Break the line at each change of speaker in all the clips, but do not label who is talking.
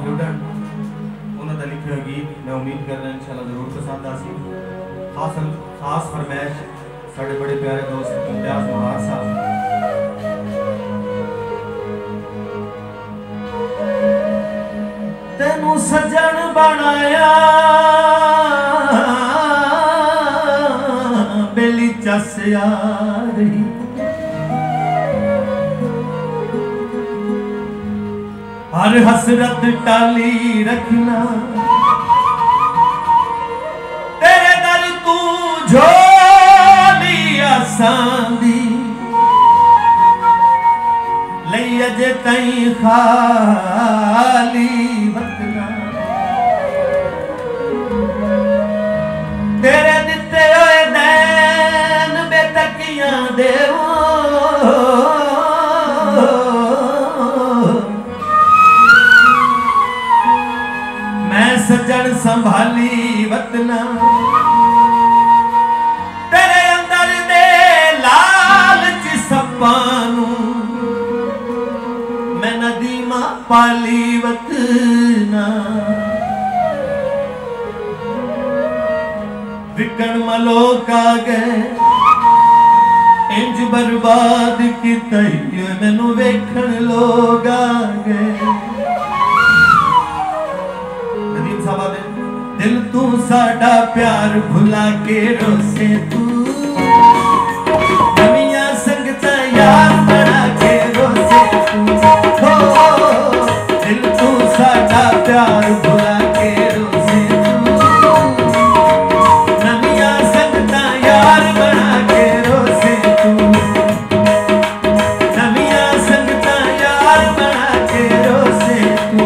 Student उन्होंने लिखे हुए गीत मैं उम्मीद कर रहा इंशाल्लाह जरूर पसंद आसी। खास फरमाइश साढ़े बड़े प्यारे दोस्त इम्तियाज मुहार साहब। तेनू सजन बनाया बेली चस आ रही हर हसरत टाली रखना तेरे दर तू झोली आसांदी लई अजे तई खाली वतना तेरे दिते होए दैन बेतकियां देवो सजन संभाली वतना तेरे अंदर दे लालच सपानू मैं नदीमा पाली वतना विकण मलोक आ गए इंज बर्बाद किता मैनू वेखण लोग आ गए। दिल तू साडा प्यार भुला के रोसे तू नवियां संगता यार बना के रोसे तू हो दिल तू साडा प्यार भुला के रोसे तू नवियां संगता यार बना के रोसे तू नवियां संगता यार बना के रोसे तू।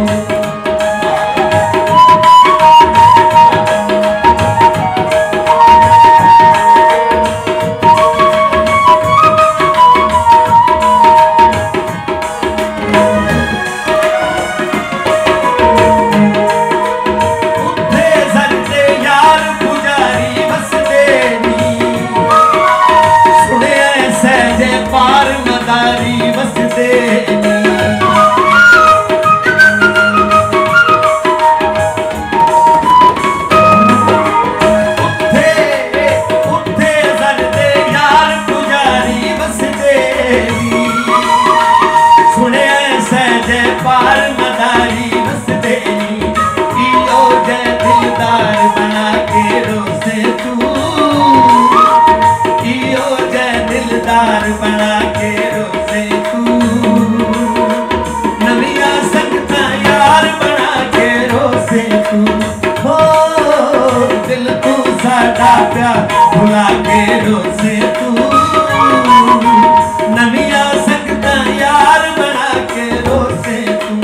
बना के रोसे तू नवियां संगता यार बना के रोसे तू हो दिल तू साडा प्यार भुला के रोसे तू नवियां संगता यार बना के रोसे तू।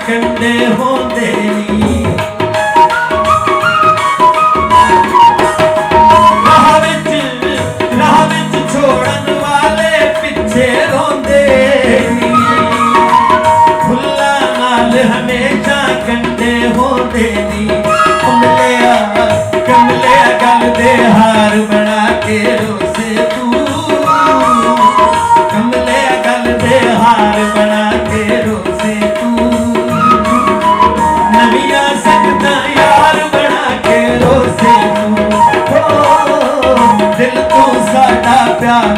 कंडे होंदे राह विच छोड़न वाले पिछे रोंदे फुल्ला नाल हमेशा कंडे होंदे नी कमले गल दे हार बना के रोसे तू कमले गल दे हार बना के रोसे तू नवियां संगता यार बना के रोसे तू हो दिल तू साडा प्यार